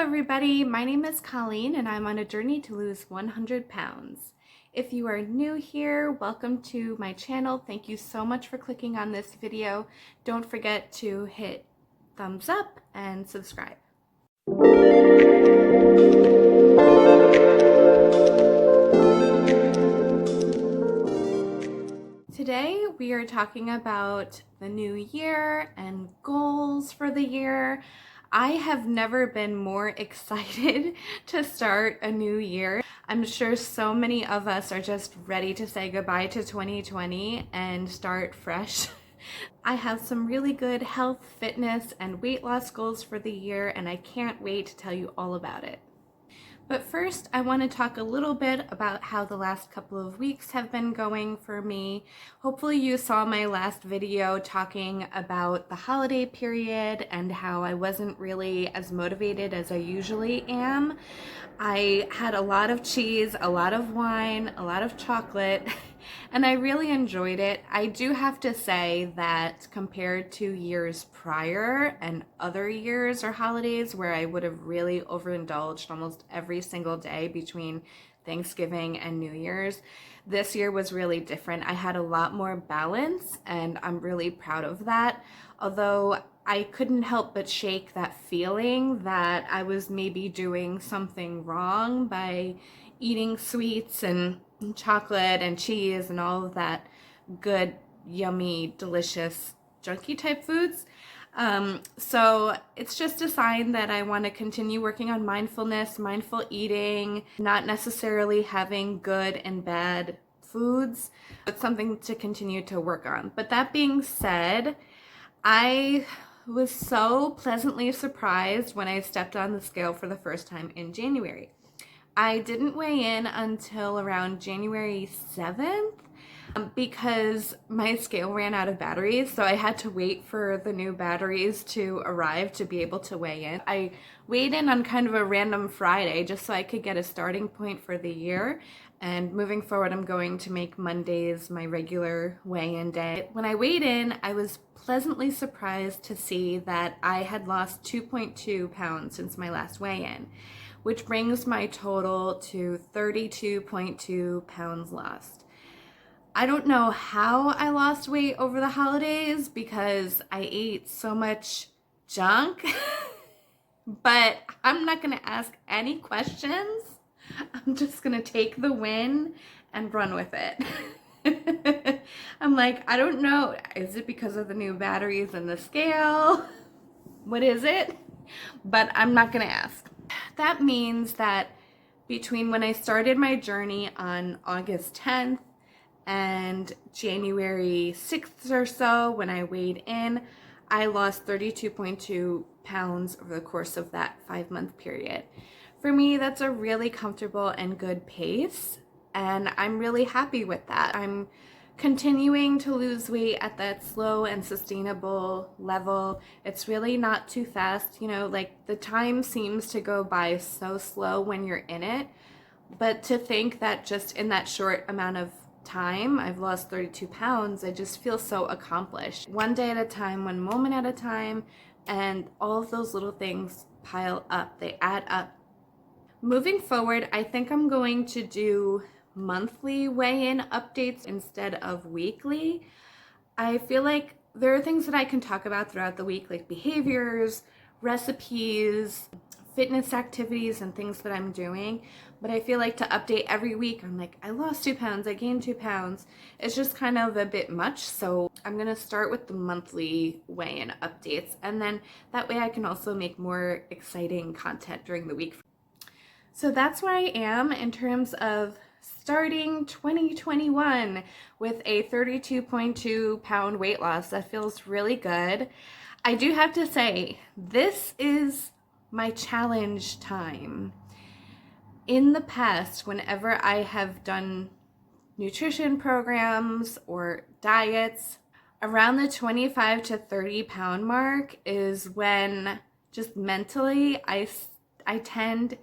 everybody, my name is Colleen and I'm on a journey to lose 100 pounds. If you are new here, welcome to my channel. Thank you so much for clicking on this video. Don't forget to hit thumbs up and subscribe. Today we are talking about the new year and goals for the year. I have never been more excited to start a new year. I'm sure so many of us are just ready to say goodbye to 2020 and start fresh. I have some really good health, fitness, and weight loss goals for the year, and I can't wait to tell you all about it. But first, I want to talk a little bit about how the last couple of weeks have been going for me. Hopefully you saw my last video talking about the holiday period and how I wasn't really as motivated as I usually am. I had a lot of cheese, a lot of wine, a lot of chocolate, and I really enjoyed it. I do have to say that compared to years prior and other years or holidays where I would have really overindulged almost every single day between Thanksgiving and New Year's, this year was really different. I had a lot more balance and I'm really proud of that. Although I couldn't help but shake that feeling that I was maybe doing something wrong by eating sweets and chocolate and cheese and all of that good, yummy, delicious, junky type foods. So it's just a sign that I want to continue working on mindfulness, mindful eating, not necessarily having good and bad foods. It's something to continue to work on. But that being said, I was so pleasantly surprised when I stepped on the scale for the first time in January. I didn't weigh in until around January 7th because my scale ran out of batteries, so I had to wait for the new batteries to arrive to be able to weigh in. I weighed in on kind of a random Friday just so I could get a starting point for the year, and moving forward I'm going to make Mondays my regular weigh-in day. When I weighed in, I was pleasantly surprised to see that I had lost 2.2 pounds since my last weigh-in, which brings my total to 32.2 pounds lost. I don't know how I lost weight over the holidays because I ate so much junk, but I'm not going to ask any questions. I'm just going to take the win and run with it. I'm like, I don't know. Is it because of the new batteries and the scale? What is it? But I'm not going to ask. That means that between when I started my journey on August 10th and January 6th or so, when I weighed in, I lost 32.2 pounds over the course of that 5-month period. For me, that's a really comfortable and good pace, and I'm really happy with that. I'm continuing to lose weight at that slow and sustainable level. It's really not too fast, like the time seems to go by so slow when you're in it, but to think that just in that short amount of time I've lost 32 pounds, I just feel so accomplished. One day at a time, one moment at a time, and all of those little things pile up, they add up. Moving forward, I think I'm going to do monthly weigh-in updates instead of weekly. I feel like there are things that I can talk about throughout the week, like behaviors, recipes, fitness activities, and things that I'm doing. But I feel like to update every week, I'm like, I lost 2 pounds, I gained 2 pounds. It's just kind of a bit much. So I'm going to start with the monthly weigh-in updates. And then that way I can also make more exciting content during the week. So that's where I am in terms of starting 2021 with a 32.2 pound weight loss. That feels really good. I do have to say, this is my challenge time. In the past, whenever I have done nutrition programs or diets, around the 25 to 30 pound mark is when just mentally I tend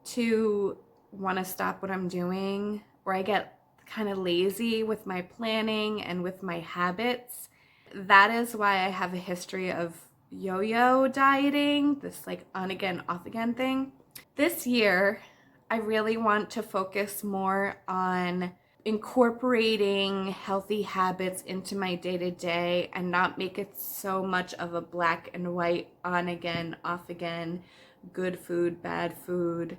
to want to stop what I'm doing, or I get kind of lazy with my planning and with my habits. That is why I have a history of yo-yo dieting, this like on again, off again thing. This year, I really want to focus more on incorporating healthy habits into my day-to-day and not make it so much of a black and white, on again, off again, good food, bad food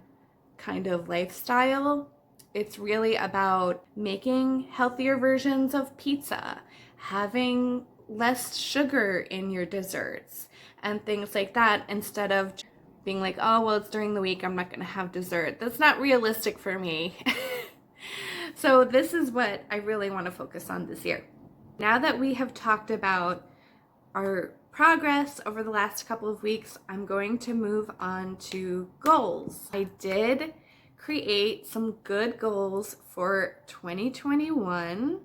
kind of lifestyle. It's really about making healthier versions of pizza, having less sugar in your desserts, and things like that, instead of being like, oh, well, it's during the week, I'm not going to have dessert. That's not realistic for me. So this is what I really want to focus on this year. Now that we have talked about our progress over the last couple of weeks, I'm going to move on to goals. I did create some good goals for 2021,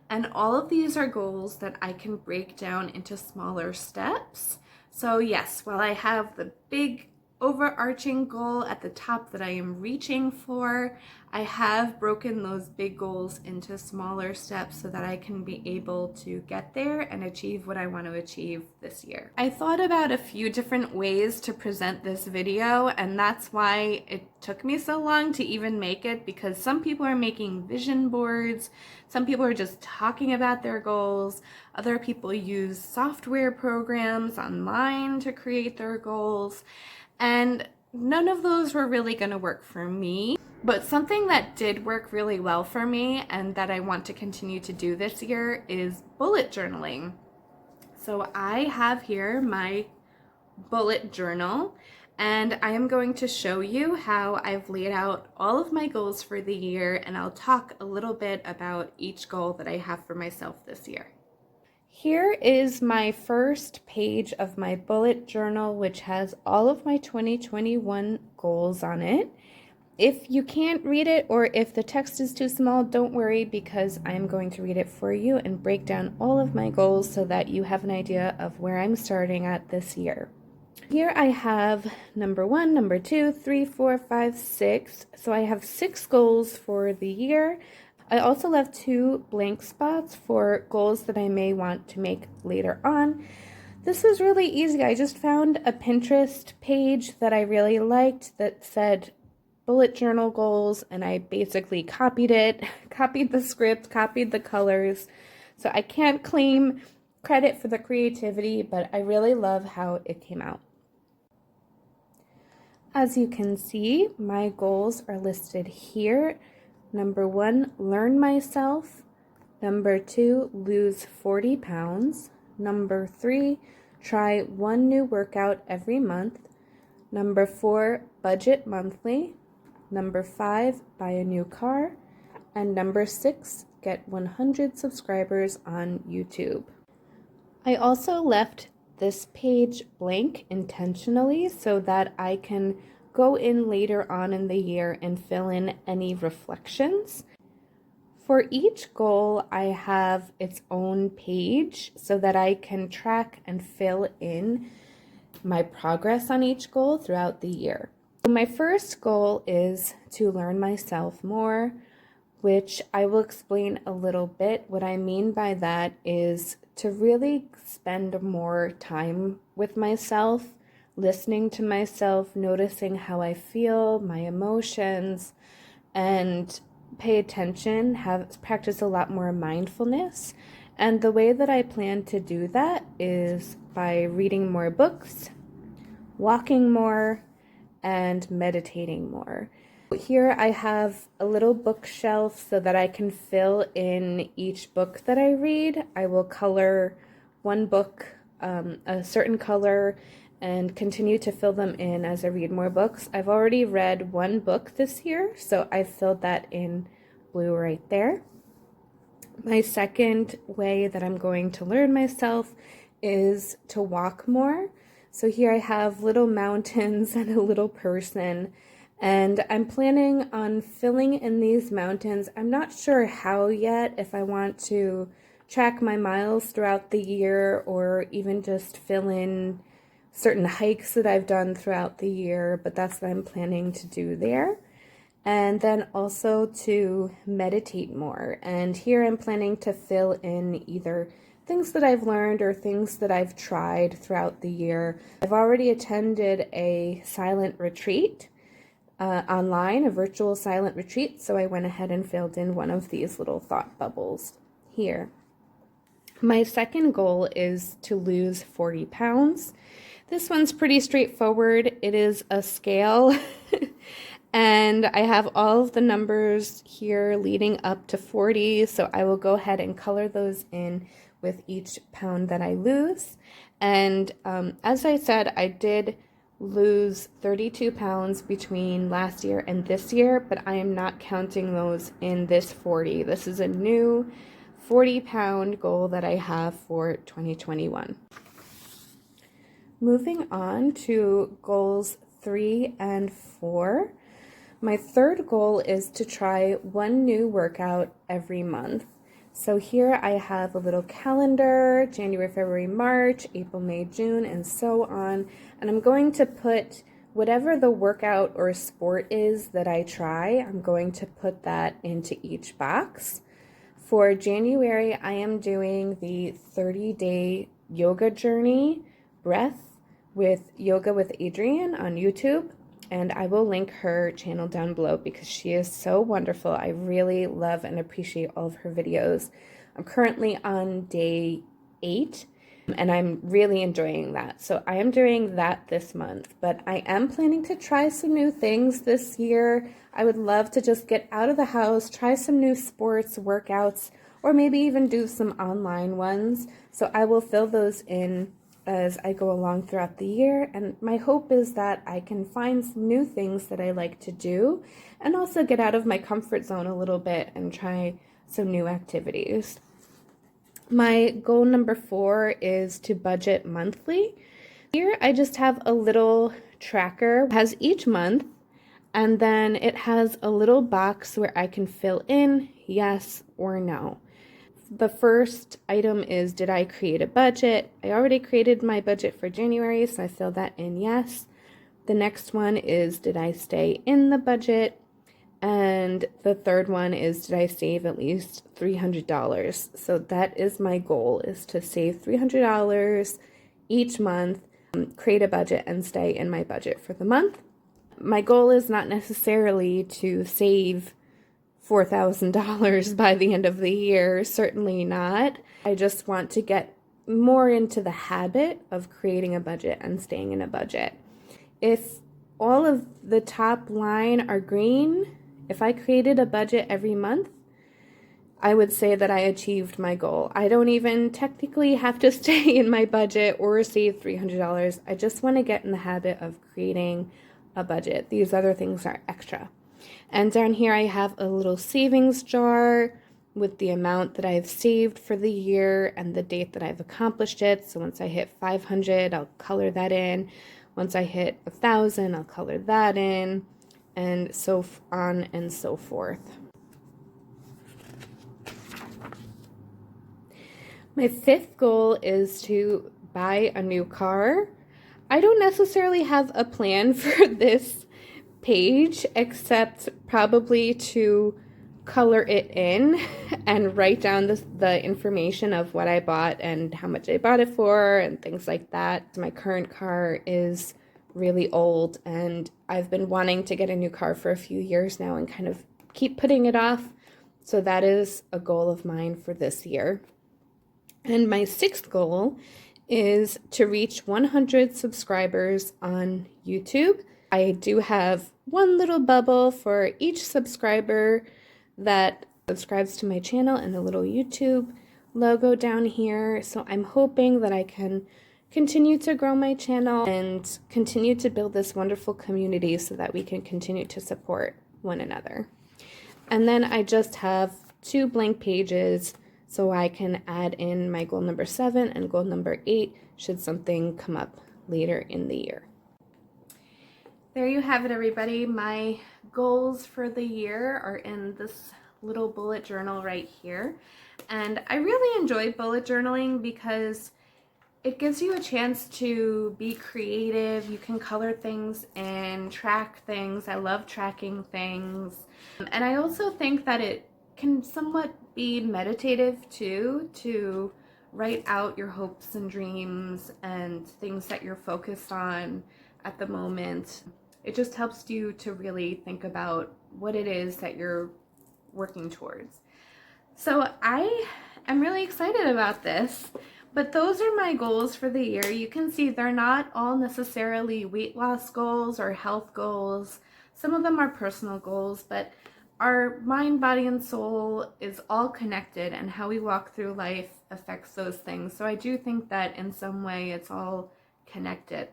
and all of these are goals that I can break down into smaller steps. So yes, while I have the big overarching goal at the top that I am reaching for, I have broken those big goals into smaller steps so that I can be able to get there and achieve what I want to achieve this year. I thought about a few different ways to present this video, and that's why it took me so long to even make it, because some people are making vision boards, some people are just talking about their goals, other people use software programs online to create their goals. And none of those were really going to work for me. But something that did work really well for me and that I want to continue to do this year is bullet journaling. So I have here my bullet journal, and I am going to show you how I've laid out all of my goals for the year, and I'll talk a little bit about each goal that I have for myself this year. Here is my first page of my bullet journal, which has all of my 2021 goals on it. If you can't read it, or if the text is too small, don't worry, because I'm going to read it for you and break down all of my goals so that you have an idea of where I'm starting at this year. Here I have number 1, number 2, 3, 4, 5, 6. So I have 6 goals for the year. I also left 2 blank spots for goals that I may want to make later on. This was really easy. I just found a Pinterest page that I really liked that said bullet journal goals, and I basically copied it, copied the script, copied the colors. So I can't claim credit for the creativity, but I really love how it came out. As you can see, my goals are listed here. Number 1, learn myself. Number 2, lose 40 pounds. Number 3, try 1 new workout every month. Number 4, budget monthly. Number 5, buy a new car. And number 6, get 100 subscribers on YouTube. I also left this page blank intentionally so that I can go in later on in the year and fill in any reflections. For each goal, I have its own page so that I can track and fill in my progress on each goal throughout the year. So my first goal is to learn myself more, which I will explain a little bit. What I mean by that is to really spend more time with myself, listening to myself, noticing how I feel, my emotions, and pay attention, practice a lot more mindfulness. And the way that I plan to do that is by reading more books, walking more, and meditating more. Here I have a little bookshelf so that I can fill in each book that I read. I will color one book a certain color and continue to fill them in as I read more books. I've already read 1 book this year, so I filled that in blue right there. My second way that I'm going to learn myself is to walk more. So here I have little mountains and a little person, and I'm planning on filling in these mountains. I'm not sure how yet, if I want to track my miles throughout the year or even just fill in certain hikes that I've done throughout the year, but that's what I'm planning to do there. And then also to meditate more. And here I'm planning to fill in either things that I've learned or things that I've tried throughout the year. I've already attended a silent retreat online, a virtual silent retreat, so I went ahead and filled in one of these little thought bubbles here. My second goal is to lose 40 pounds. This one's pretty straightforward. It is a scale and I have all of the numbers here leading up to 40, so I will go ahead and color those in with each pound that I lose. And as I said, I did lose 32 pounds between last year and this year, but I am not counting those in this 40. This is a new 40-pound goal that I have for 2021. Moving on to goals 3 and 4. My third goal is to try one new workout every month. So here I have a little calendar, January, February, March, April, May, June, and so on. And I'm going to put whatever the workout or sport is that I try, I'm going to put that into each box. For January, I am doing the 30-day yoga journey, breath with Yoga with Adrienne on YouTube. And I will link her channel down below because she is so wonderful. I really love and appreciate all of her videos. I'm currently on day 8 and I'm really enjoying that. So I am doing that this month, but I am planning to try some new things this year. I would love to just get out of the house, try some new sports, workouts, or maybe even do some online ones. So I will fill those in as I go along throughout the year, and my hope is that I can find some new things that I like to do and also get out of my comfort zone a little bit and try some new activities. My goal number 4 is to budget monthly. Here I just have a little tracker. It has each month, and then it has a little box where I can fill in yes or no. The first item is, did I create a budget? I already created my budget for January, so I fill that in yes. The next one is, did I stay in the budget? And the third one is, did I save at least $300? So that is my goal, is to save $300 each month, create a budget, and stay in my budget for the month. My goal is not necessarily to save $4,000 by the end of the year, certainly not. I just want to get more into the habit of creating a budget and staying in a budget. If all of the top line are green, if I created a budget every month, I would say that I achieved my goal. I don't even technically have to stay in my budget or save $300. I just want to get in the habit of creating a budget. These other things are extra. And down here I have a little savings jar with the amount that I've saved for the year and the date that I've accomplished it. So once I hit 500, I'll color that in. Once I hit 1,000, I'll color that in, and so on and so forth. My 5th goal is to buy a new car. I don't necessarily have a plan for this page except probably to color it in and write down the information of what I bought and how much I bought it for and things like that. My current car is really old and I've been wanting to get a new car for a few years now and kind of keep putting it off. So that is a goal of mine for this year. And my 6th goal is to reach 100 subscribers on YouTube. I do have one little bubble for each subscriber that subscribes to my channel and a little YouTube logo down here. So I'm hoping that I can continue to grow my channel and continue to build this wonderful community so that we can continue to support one another. And then I just have 2 blank pages so I can add in my goal number 7 and goal number 8 should something come up later in the year. There you have it, everybody. My goals for the year are in this little bullet journal right here. And I really enjoy bullet journaling because it gives you a chance to be creative. You can color things and track things. I love tracking things. And I also think that it can somewhat be meditative too, to write out your hopes and dreams and things that you're focused on at the moment. It just helps you to really think about what it is that you're working towards. So I am really excited about this, but those are my goals for the year. You can see they're not all necessarily weight loss goals or health goals. Some of them are personal goals, but our mind, body, and soul is all connected, and how we walk through life affects those things. So I do think that in some way it's all connected.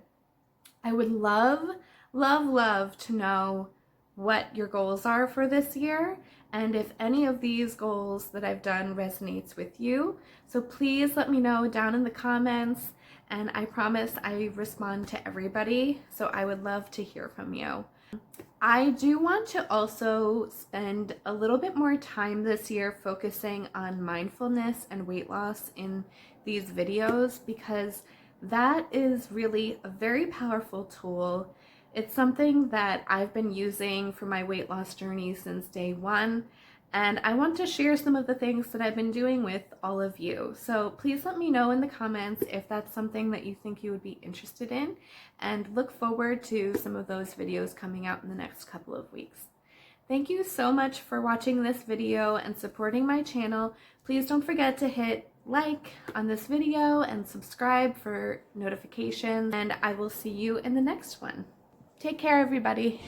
I would love, love, love to know what your goals are for this year, and if any of these goals that I've done resonates with you. So please let me know down in the comments, and I promise I respond to everybody, so I would love to hear from you. I do want to also spend a little bit more time this year focusing on mindfulness and weight loss in these videos, because that is really a very powerful tool. It's something that I've been using for my weight loss journey since day one, and I want to share some of the things that I've been doing with all of you. So please let me know in the comments if that's something that you think you would be interested in, and look forward to some of those videos coming out in the next couple of weeks. Thank you so much for watching this video and supporting my channel. Please don't forget to hit like on this video and subscribe for notifications, and I will see you in the next one. Take care, everybody.